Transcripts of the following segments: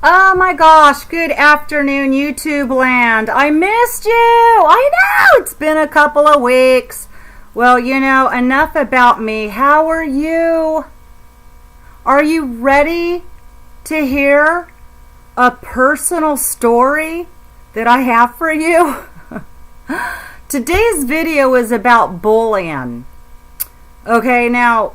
Oh my gosh, good afternoon, YouTube land. I missed you. I know, it's been a couple of weeks. Well, enough about me. How are you? Are you ready to hear a personal story that I have for you? Today's video is about bullying. Okay, now,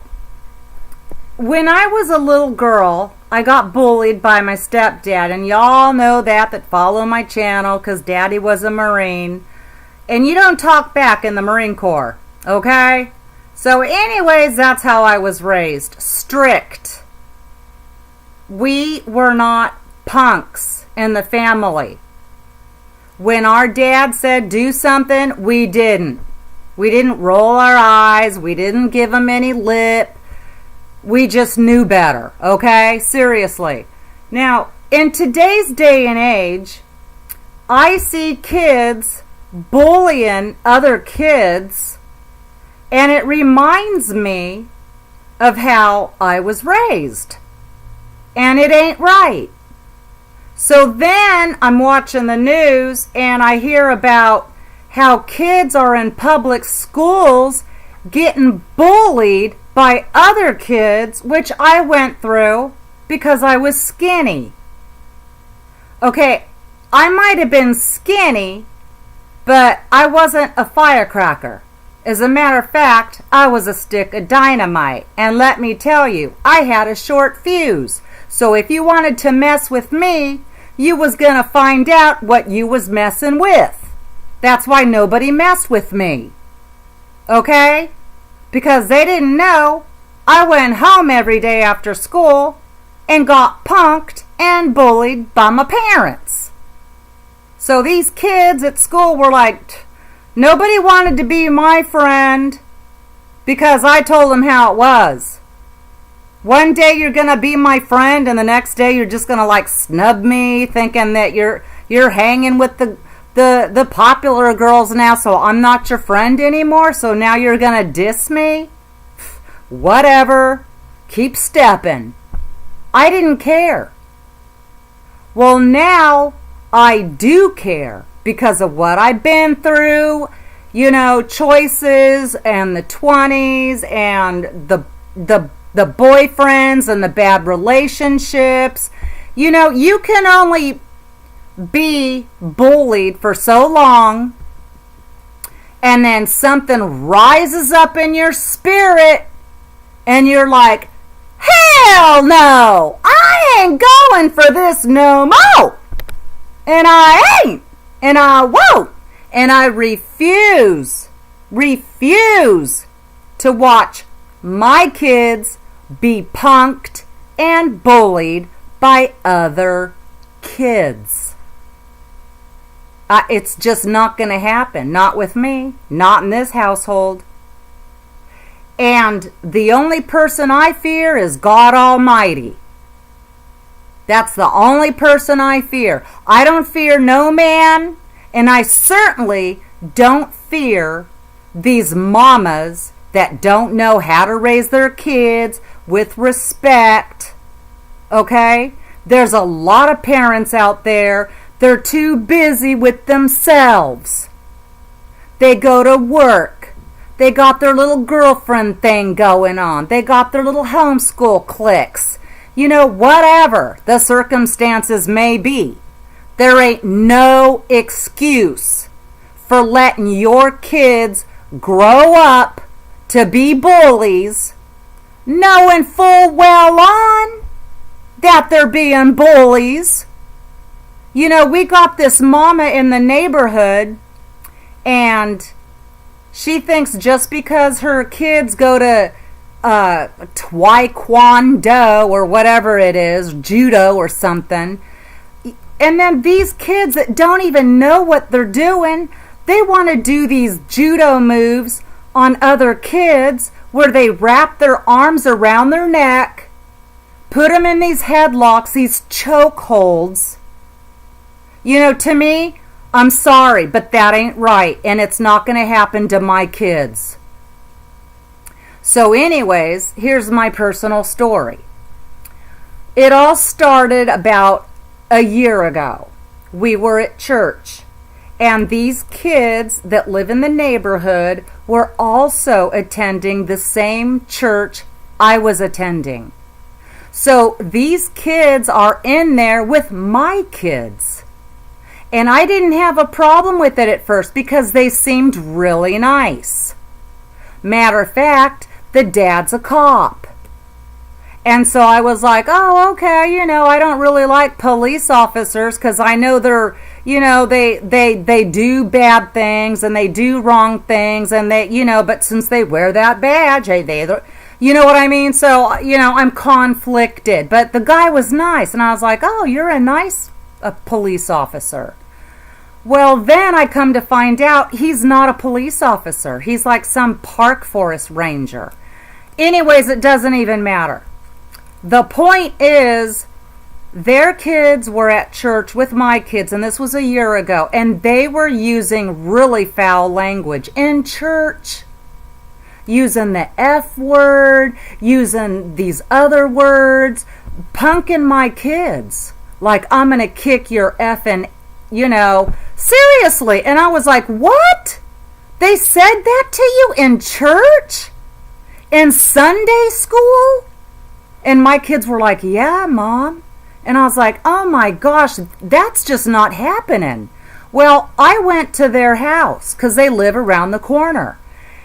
when I was a little girl, I got bullied by my stepdad, and y'all know that follow my channel, because Daddy was a Marine, and you don't talk back in the Marine Corps, okay? So anyways, that's how I was raised. Strict. We were not punks in the family. When our dad said do something, we didn't. We didn't roll our eyes. We didn't give him any lip. We just knew better, okay? Seriously. Now, in today's day and age, I see kids bullying other kids, and it reminds me of how I was raised. And it ain't right. So then I'm watching the news, and I hear about how kids are in public schools getting bullied by other kids, which I went through because I was skinny. Okay, I might have been skinny, but I wasn't a firecracker. As a matter of fact, I was a stick of dynamite. And let me tell you, I had a short fuse. So if you wanted to mess with me, you was gonna find out what you was messing with. That's why nobody messed with me. Okay? Because they didn't know I went home every day after school and got punked and bullied by my parents. So these kids at school were like, nobody wanted to be my friend because I told them how it was. One day you're going to be my friend, and the next day you're just going to snub me, thinking that you're hanging with the popular girls now, so I'm not your friend anymore, so now you're gonna diss me? Whatever. Keep stepping. I didn't care. Well, now I do care because of what I've been through, choices and the 20s and the boyfriends and the bad relationships. You can only be bullied for so long, and then something rises up in your spirit and you're like, hell no, I ain't going for this no more, and I ain't, and I won't, and I refuse to watch my kids be punked and bullied by other kids. It's just not going to happen. Not with me. Not in this household. And the only person I fear is God Almighty. That's the only person I fear. I don't fear no man, and I certainly don't fear these mamas that don't know how to raise their kids with respect. Okay? There's a lot of parents out there. They're too busy with themselves. They go to work. They got their little girlfriend thing going on. They got their little homeschool cliques. Whatever the circumstances may be, there ain't no excuse for letting your kids grow up to be bullies, knowing full well on that they're being bullies. We got this mama in the neighborhood, and she thinks just because her kids go to taekwondo or whatever it is, judo or something, and then these kids that don't even know what they're doing, they want to do these judo moves on other kids where they wrap their arms around their neck, put them in these headlocks, these choke holds. To me, I'm sorry, but that ain't right, and it's not going to happen to my kids. So anyways, here's my personal story. It all started about a year ago, we were at church, and these kids that live in the neighborhood were also attending the same church I was attending. So these kids are in there with my kids. And I didn't have a problem with it at first because they seemed really nice. Matter of fact, the dad's a cop. And so I was like, oh, okay, I don't really like police officers because I know they're, they do bad things and they do wrong things and but since they wear that badge, you know what I mean? So, I'm conflicted. But the guy was nice and I was like, oh, you're a police officer. Well, then I come to find out he's not a police officer. He's like some park forest ranger. Anyways, it doesn't even matter. The point is, their kids were at church with my kids, and this was a year ago, and they were using really foul language in church. Using the F word, using these other words, punking my kids. Like, I'm going to kick your effing, seriously. And I was like, what? They said that to you in church? In Sunday school? And my kids were like, yeah, Mom. And I was like, oh my gosh, that's just not happening. Well, I went to their house because they live around the corner.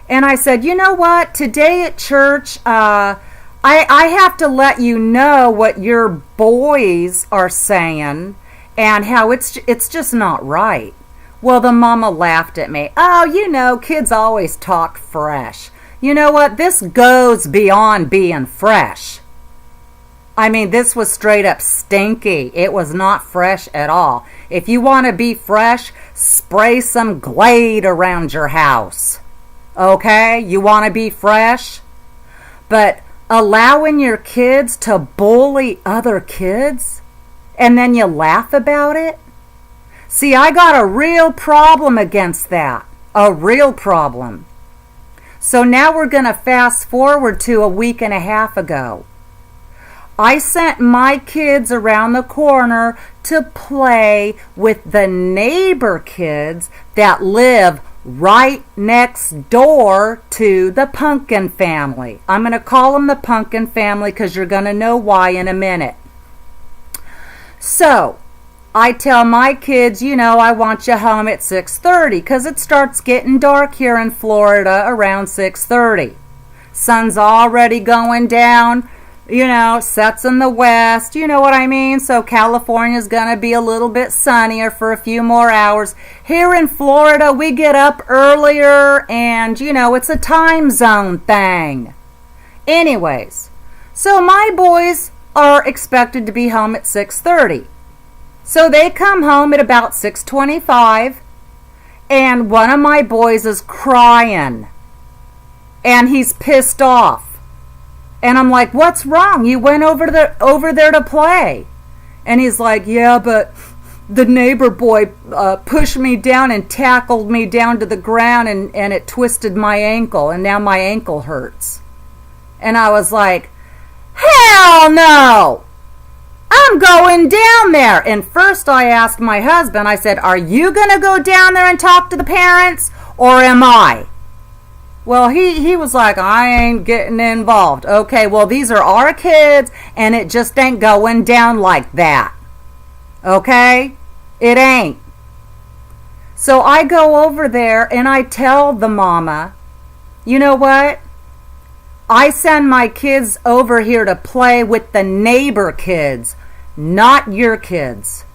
And I said, you know what? Today at church, I have to let you know what your boys are saying and how it's just not right. Well, the mama laughed at me. Oh, kids always talk fresh. You know what? This goes beyond being fresh. I mean, this was straight up stinky. It was not fresh at all. If you want to be fresh, spray some Glade around your house. Okay? You want to be fresh? But allowing your kids to bully other kids and then you laugh about it? See, I got a real problem against that. A real problem. So now we're going to fast forward to a week and a half ago. I sent my kids around the corner to play with the neighbor kids that live right next door to the Pumpkin family. I'm going to call them the Pumpkin family because you're going to know why in a minute. So, I tell my kids, I want you home at 6:30 because it starts getting dark here in Florida around 6:30. Sun's already going down. Sets in the west, you know what I mean? So California's going to be a little bit sunnier for a few more hours. Here in Florida, we get up earlier and, it's a time zone thing. Anyways, so my boys are expected to be home at 6:30. So they come home at about 6:25 and one of my boys is crying and he's pissed off. And I'm like, what's wrong? You went over there to play. And he's like, yeah, but the neighbor boy pushed me down and tackled me down to the ground and it twisted my ankle. And now my ankle hurts. And I was like, hell no! I'm going down there. And first I asked my husband, I said, are you going to go down there and talk to the parents? Or am I? Well, he was like, I ain't getting involved. Okay, well, these are our kids, and it just ain't going down like that. Okay? It ain't. So I go over there, and I tell the mama, you know what? I send my kids over here to play with the neighbor kids, not your kids.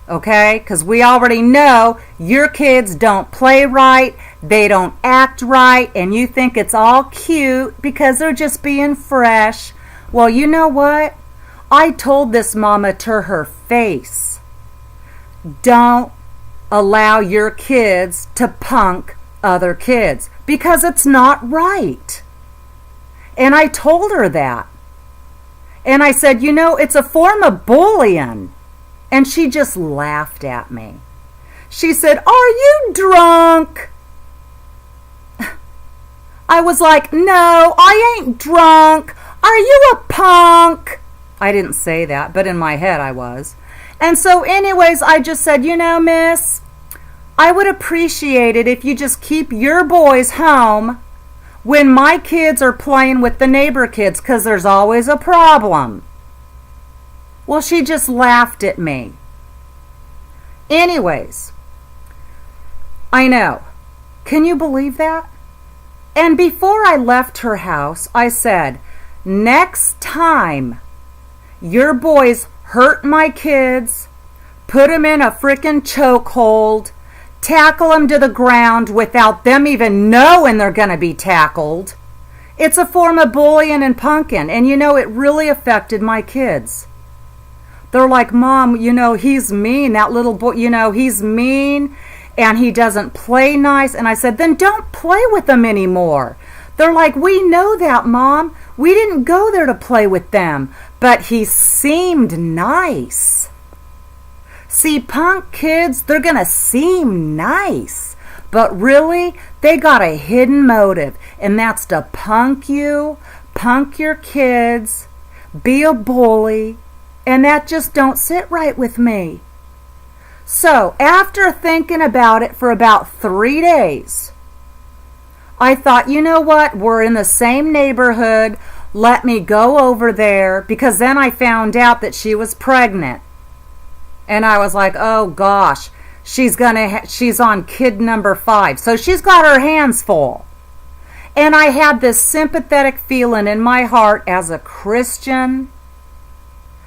Okay? Because we already know your kids don't play right, they don't act right, and you think it's all cute because they're just being fresh. Well, you know what? I told this mama to her face, don't allow your kids to punk other kids because it's not right. And I told her that. And I said, it's a form of bullying. And she just laughed at me. She said, are you drunk? I was like, no, I ain't drunk. Are you a punk? I didn't say that, but in my head I was. And so anyways, I just said, miss, I would appreciate it if you just keep your boys home when my kids are playing with the neighbor kids, because there's always a problem. Well, she just laughed at me. Anyways, I know. Can you believe that? And before I left her house, I said, next time your boys hurt my kids, put them in a frickin' chokehold, tackle them to the ground without them even knowing they're going to be tackled, it's a form of bullying and punking. And it really affected my kids. They're like, Mom, he's mean. That little boy, he's mean and he doesn't play nice. And I said, then don't play with them anymore. They're like, we know that, Mom. We didn't go there to play with them. But he seemed nice. See, punk kids, they're going to seem nice. But really, they got a hidden motive. And that's to punk you, punk your kids, be a bully. And that just don't sit right with me. So, after thinking about it for about 3 days, I thought, you know what? We're in the same neighborhood. Let me go over there. Because then I found out that she was pregnant. And I was like, oh gosh, she's on kid number 5. So she's got her hands full. And I had this sympathetic feeling in my heart as a Christian.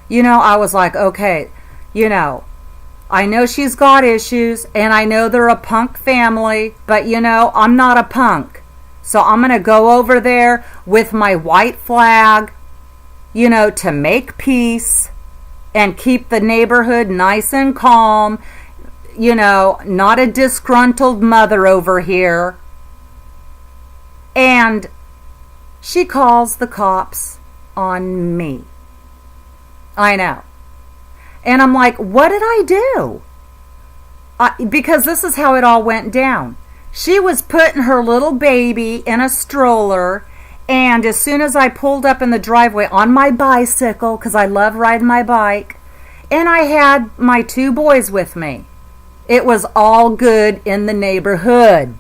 I was like, okay, I know she's got issues and I know they're a punk family, but I'm not a punk. So I'm going to go over there with my white flag, to make peace and keep the neighborhood nice and calm. Not a disgruntled mother over here. And she calls the cops on me. I know. And I'm like, what did I do? Because this is how it all went down. She was putting her little baby in a stroller, and as soon as I pulled up in the driveway on my bicycle, because I love riding my bike, and I had my 2 boys with me. It was all good in the neighborhood.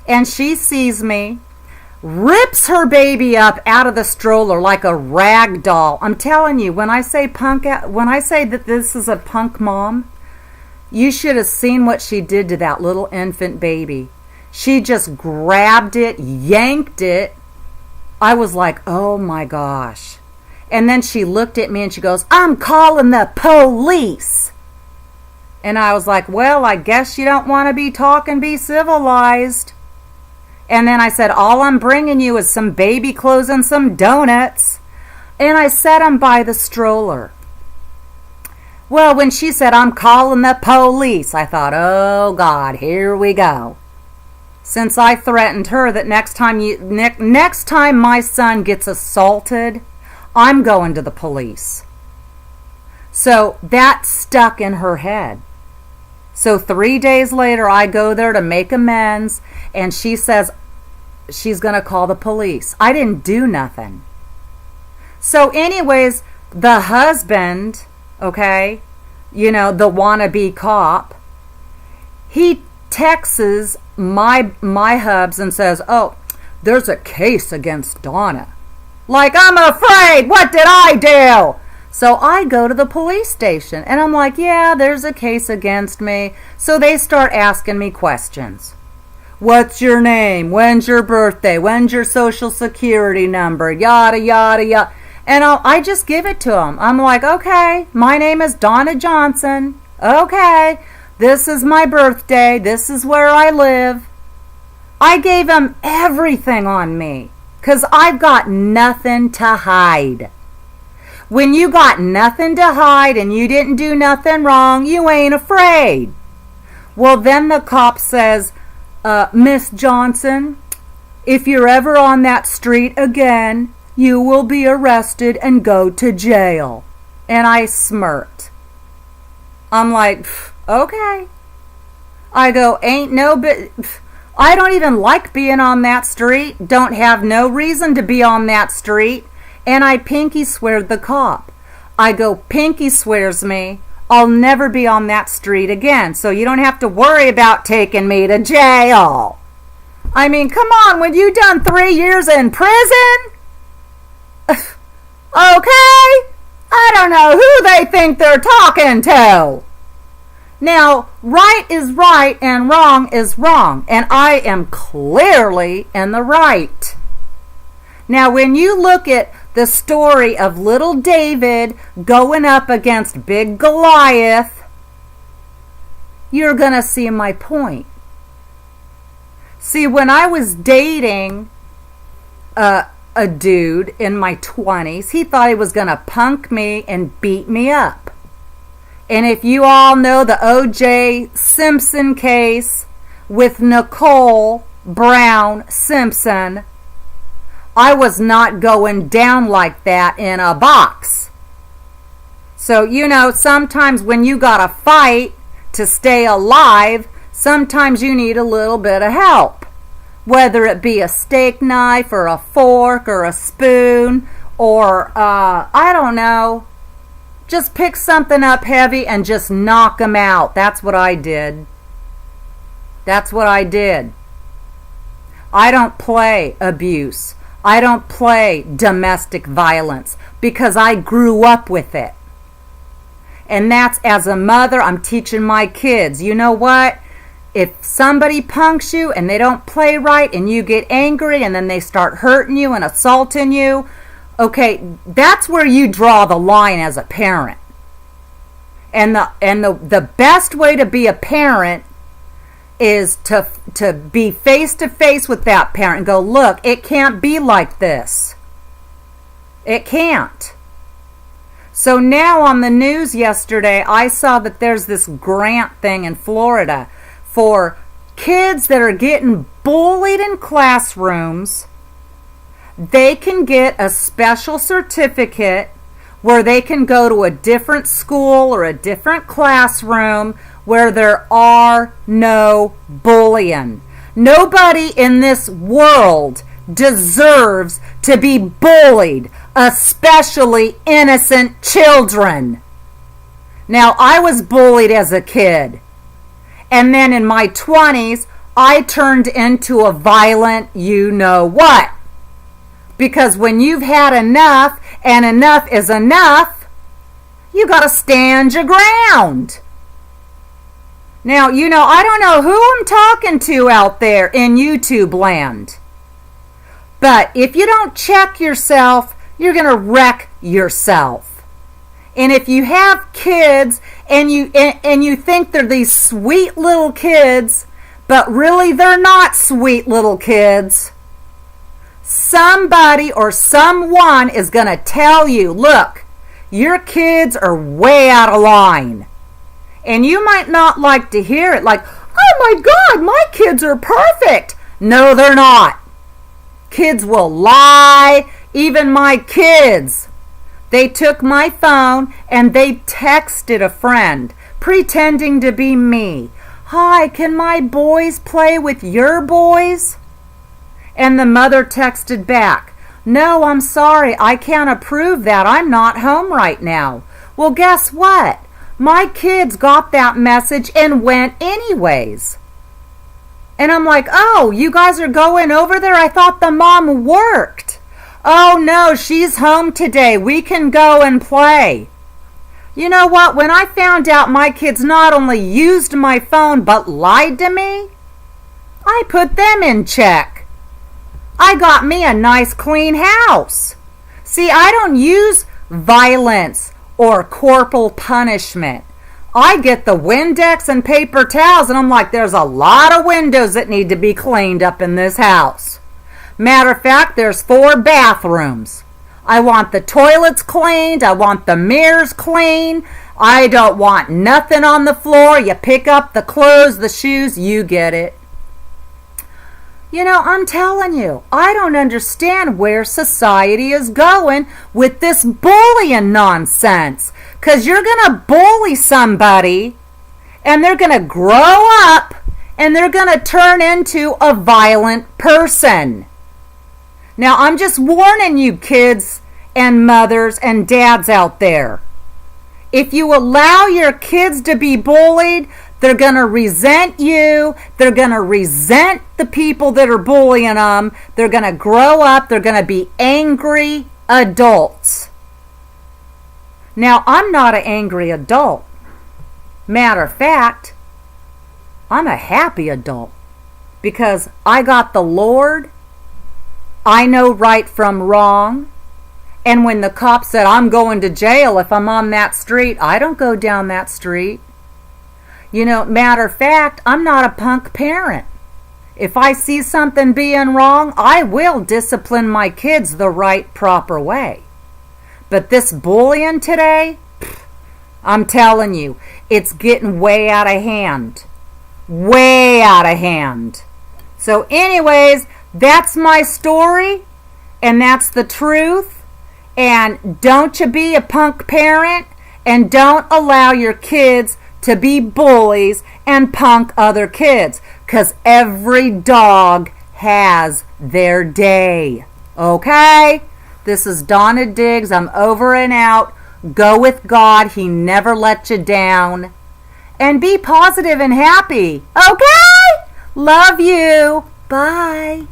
And she sees me, rips her baby up out of the stroller like a rag doll. I'm telling you, when I say that this is a punk mom, you should have seen what she did to that little infant baby. She just grabbed it, yanked it. I was like, oh my gosh. And then she looked at me and she goes, I'm calling the police. And I was like, well, I guess you don't want to be talking, be civilized. And then I said, all I'm bringing you is some baby clothes and some donuts. And I set them by the stroller. Well, when she said, I'm calling the police, I thought, oh God, here we go. Since I threatened her that next time my son gets assaulted, I'm going to the police. So that stuck in her head. So 3 days later, I go there to make amends, and she says she's going to call the police. I didn't do nothing. So anyways, the husband, okay, the wannabe cop, he texts my hubs and says, oh, there's a case against Donna. Like, I'm afraid. What did I do? So I go to the police station and I'm like, yeah, there's a case against me. So they start asking me questions. What's your name? When's your birthday? When's your social security number? Yada, yada, yada. And I just give it to them. I'm like, okay, my name is Donna Johnson. Okay, this is my birthday. This is where I live. I gave them everything on me because I've got nothing to hide. When you got nothing to hide and you didn't do nothing wrong, you ain't afraid. Well, then the cop says, Miss Johnson, if you're ever on that street again, you will be arrested and go to jail. And I smirked. I'm like, okay. I go, ain't no bit. I don't even like being on that street. Don't have no reason to be on that street. And I pinky sweared the cop. I go, pinky swears me. I'll never be on that street again. So you don't have to worry about taking me to jail. I mean, come on, when you done 3 years in prison? Okay? I don't know who they think they're talking to. Now, right is right and wrong is wrong, and I am clearly in the right. Now, when you look at the story of little David going up against big Goliath, you're going to see my point. See, when I was dating a dude in my 20s, he thought he was going to punk me and beat me up. And if you all know the O.J. Simpson case with Nicole Brown Simpson, I was not going down like that in a box. So, you know, sometimes when you gotta fight to stay alive, sometimes you need a little bit of help. Whether it be a steak knife or a fork or a spoon or, I don't know, just pick something up heavy and just knock them out. That's what I did. That's what I did. I don't play abuse. I don't play domestic violence because I grew up with it. And that's, as a mother, I'm teaching my kids, you know what? If somebody punks you and they don't play right and you get angry and then they start hurting you and assaulting you, okay, that's where you draw the line as a parent. And the best way to be a parent is to be face to face with that parent and go, look, it can't be like this. It can't. So now on the news yesterday, I saw that there's this grant thing in Florida for kids that are getting bullied in classrooms. They can get a special certificate where they can go to a different school or a different classroom where there are no bullying. Nobody in this world deserves to be bullied, especially innocent children. Now, I was bullied as a kid, and then in my 20s, I turned into a violent you-know-what. Because when you've had enough, and enough is enough, you gotta stand your ground. Now, you know, I don't know who I'm talking to out there in YouTube land. But if you don't check yourself, you're going to wreck yourself. And if you have kids and you think they're these sweet little kids, but really they're not sweet little kids, somebody or someone is going to tell you, look, your kids are way out of line. And you might not like to hear it, like, oh my God, my kids are perfect. No, they're not. Kids will lie. Even my kids. They took my phone and they texted a friend, pretending to be me. Hi, can my boys play with your boys? And the mother texted back, no, I'm sorry, I can't approve that. I'm not home right now. Well, guess what? My kids got that message and went anyways. And I'm like, oh, you guys are going over there? I thought the mom worked. Oh, no, she's home today. We can go and play. You know what? When I found out my kids not only used my phone but lied to me, I put them in check. I got me a nice clean house. See, I don't use violence or corporal punishment. I get the Windex and paper towels and I'm like, there's a lot of windows that need to be cleaned up in this house. Matter of fact, there's 4 bathrooms. I want the toilets cleaned. I want the mirrors clean. I don't want nothing on the floor. You pick up the clothes, the shoes, you get it. You know, I'm telling you, I don't understand where society is going with this bullying nonsense. Because you're going to bully somebody and they're going to grow up and they're going to turn into a violent person. Now, I'm just warning you kids and mothers and dads out there. If you allow your kids to be bullied, they're going to resent you. They're going to resent the people that are bullying them. They're going to grow up. They're going to be angry adults. Now, I'm not an angry adult. Matter of fact, I'm a happy adult because I got the Lord. I know right from wrong. And when the cop said, I'm going to jail if I'm on that street, I don't go down that street. You know, matter of fact, I'm not a punk parent. If I see something being wrong, I will discipline my kids the right, proper way. But this bullying today, I'm telling you, it's getting way out of hand. Way out of hand. So anyways, that's my story, and that's the truth. And don't you be a punk parent, and don't allow your kids to be bullies and punk other kids, because every dog has their day. Okay? This is Donna Diggs. I'm over and out. Go with God. He never let you down. And be positive and happy. Okay? Love you. Bye.